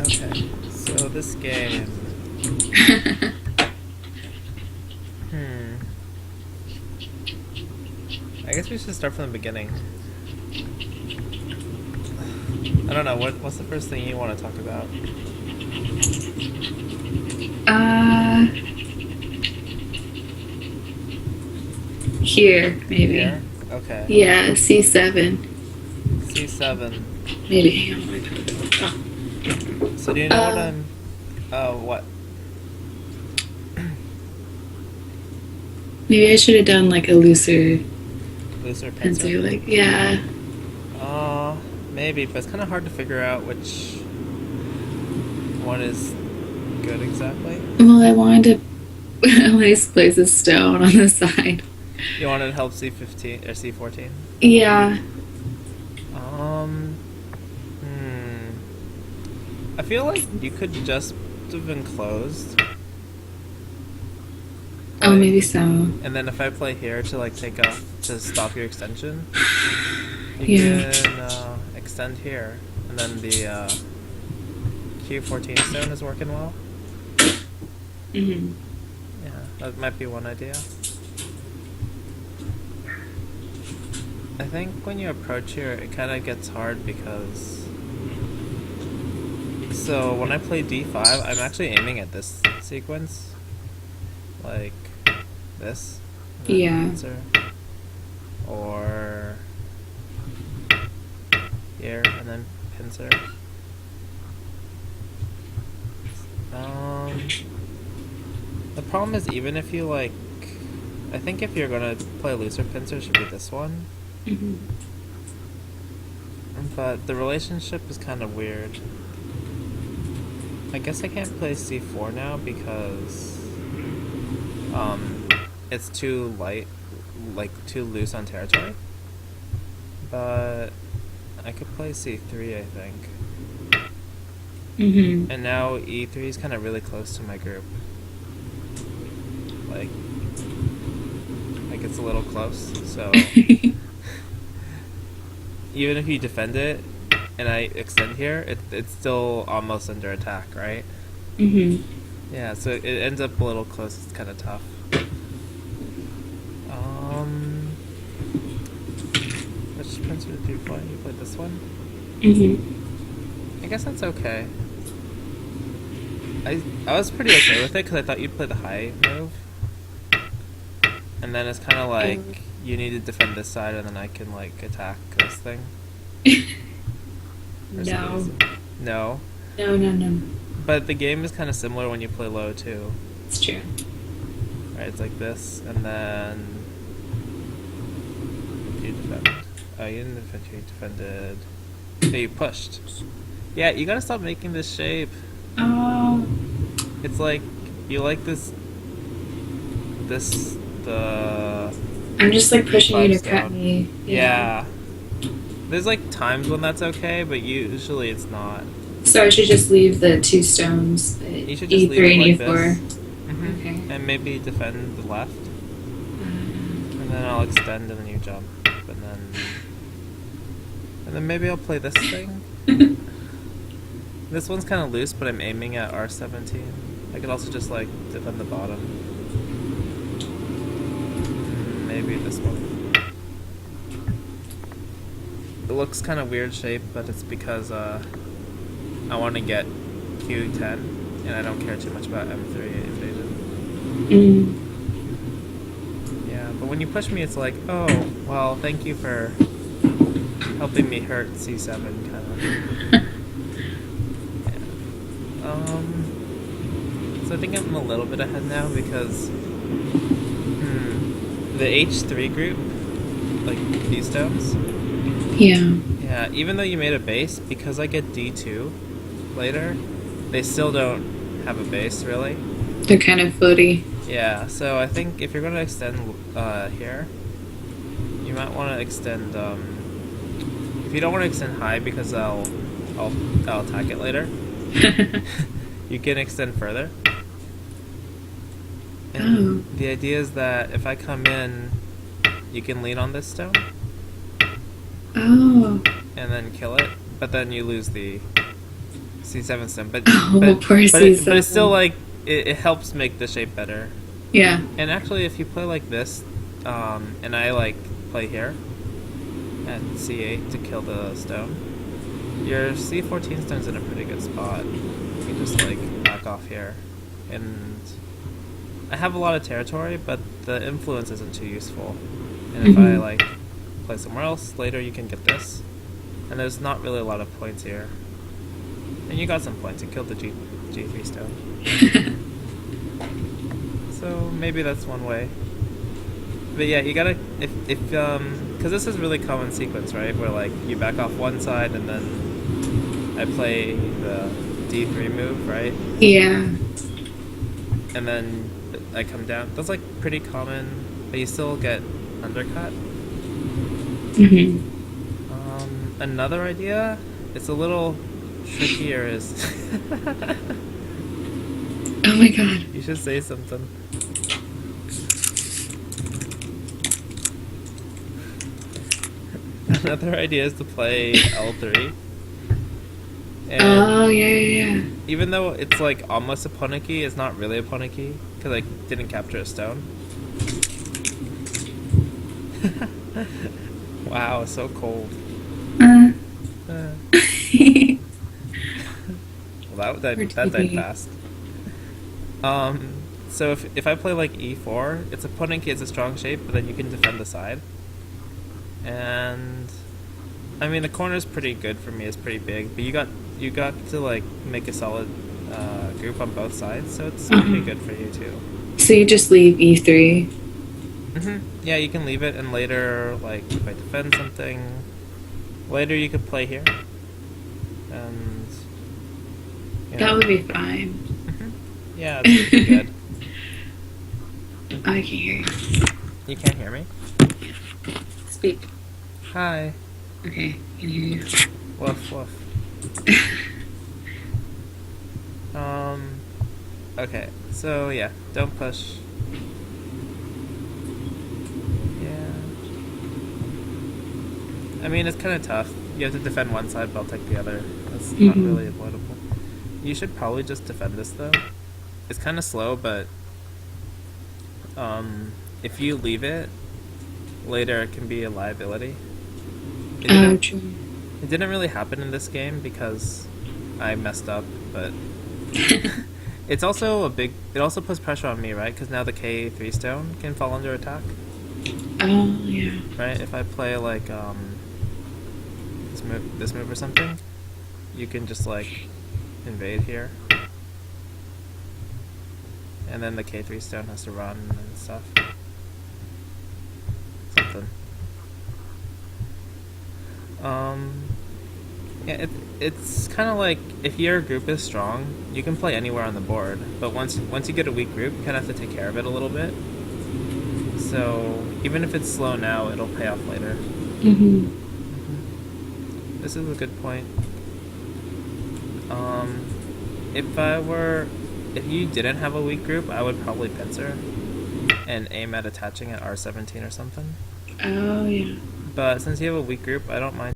Okay, so this game. Hmm. I guess we should start from the beginning. I don't know. What's the first thing you want to talk about? Uh, Here, maybe. Here. Okay. Yeah, C7. C7. Maybe, hang on, let me put it up. So do you know what Uh, I'm? What? Maybe I should have done like a looser Looser pincer. pencil. Like, yeah. Uh, Maybe, but it's kind of hard to figure out which one is good exactly. Well, I wanted to at least place a stone on the side. You wanted to help C15 or C14? Yeah. Um, hmm. I feel like you could just have been closed. Oh, Like, maybe so. and then if I play here to like take off to stop your extension, you Yeah. can extend here, and then the Q14 stone is working well. Hmm. Yeah, that might be one idea. I think when you approach here, it kind of gets hard because. So when I play D5, I'm actually aiming at this sequence, like this, and then Yeah. pincer, or here and then pincer. Um, the problem is even if you like, I think if you're gonna play looser pincer, it should be this one. Hmm. But the relationship is kind of weird. I guess I can't play C4 now because it's too light, like too loose on territory. But I could play C3, I think. Hmm. And now E3 is kind of really close to my group. Like it's a little close. So even if you defend it and I extend here, it's still almost under attack, right? Hmm. Yeah, so it ends up a little close. It's kind of tough. Um, which pencil did you play? You played this one? Hmm. I guess that's okay. I was pretty okay with it because I thought you'd play the high move, and then it's kind of like you need to defend this side, and then I can like attack this thing. For some No. reason. No, No, no, no. but the game is kind of similar when you play low too. It's true. Right, it's like this, and then you defend. Oh, you didn't defend. You defended. Oh, you pushed. Yeah, you gotta stop making this shape. Oh. It's like you like this. The I'm just like pushing you five to cut stone. me. Yeah. There's like times when that's okay, but usually it's not. So I should just leave the two stones, You should just leave E3 and it like E4. this. Okay. And maybe defend the left, and then I'll extend, and then you jump, and then maybe I'll play this thing. This one's kind of loose, but I'm aiming at R17. I could also just like defend the bottom. Maybe this one. It looks kind of weird shape, but it's because I want to get Q10, and I don't care too much about M3 invasion. Mm. Yeah, but when you push me, it's like, oh, well, thank you for helping me hurt C7, kind of. Yeah. So I think I'm a little bit ahead now because the H3 group, like these stones, Yeah. yeah, even though you made a base, because I get D2 later, they still don't have a base, really. They're kind of floaty. Yeah, so I think if you're going to extend here, you might want to extend, if you don't want to extend high because I'll attack it later, you can extend further. And the idea is that if I come in, you can lean on this stone Oh. and then kill it but then you lose the C7 stone. Oh, poor But it's still C7. like it helps make the shape better. Yeah. And actually, if you play like this, and I like play here at C8 to kill the stone, your C14 stone's in a pretty good spot. You can just like back off here, and I have a lot of territory, but the influence isn't too useful. And if I like play somewhere else later, you can get this. And there's not really a lot of points here. And you got some points. You killed the G3 stone. So maybe that's one way. But yeah, you gotta if because this is really common sequence, right? Where like you back off one side and then I play the D3 move, right? Yeah. And then I come down. That's like pretty common, but you still get undercut. Hmm. Another idea, it's a little trickier, is Oh my god. you should say something. Another idea is to play L3. And Oh, yeah, yeah, yeah. even though it's like almost a punic key, it's not really a punic key because I didn't capture a stone. Wow, so cold. Uh, Uh, well, that Poor died TV. fast. So if I play like E4, it's a punic key, it's a strong shape, but then you can defend the side. And I mean the corner is pretty good for me. It's pretty big, but you got to like make a solid group on both sides, so it's pretty good for you too. So you just leave E3. Yeah, you can leave it, and later, like if I defend something, later you could play here, and you That know, would be fine. yeah, it's pretty good. Oh, I can hear you. You can't hear me? Speak. Hi. Okay, I can hear you. Woof woof. Okay, so yeah, don't push. Yeah. I mean, it's kind of tough. You have to defend one side, but I'll take the other. That's not really avoidable. You should probably just defend this, though. It's kind of slow, but if you leave it, later it can be a liability. It Oh, didn't, true. it didn't really happen in this game because I messed up, but it's also it also puts pressure on me, right? Because now the K3 stone can fall under attack, Oh, yeah. right? If I play like this move or something, you can just like invade here, and then the K3 stone has to run and stuff. Something. Yeah, it's kind of like if your group is strong, you can play anywhere on the board. But once you get a weak group, you kind of have to take care of it a little bit. So even if it's slow now, it'll pay off later. This is a good point. If you didn't have a weak group, I would probably pincer and aim at attaching at R17 or something. Oh, yeah. But since you have a weak group, I don't mind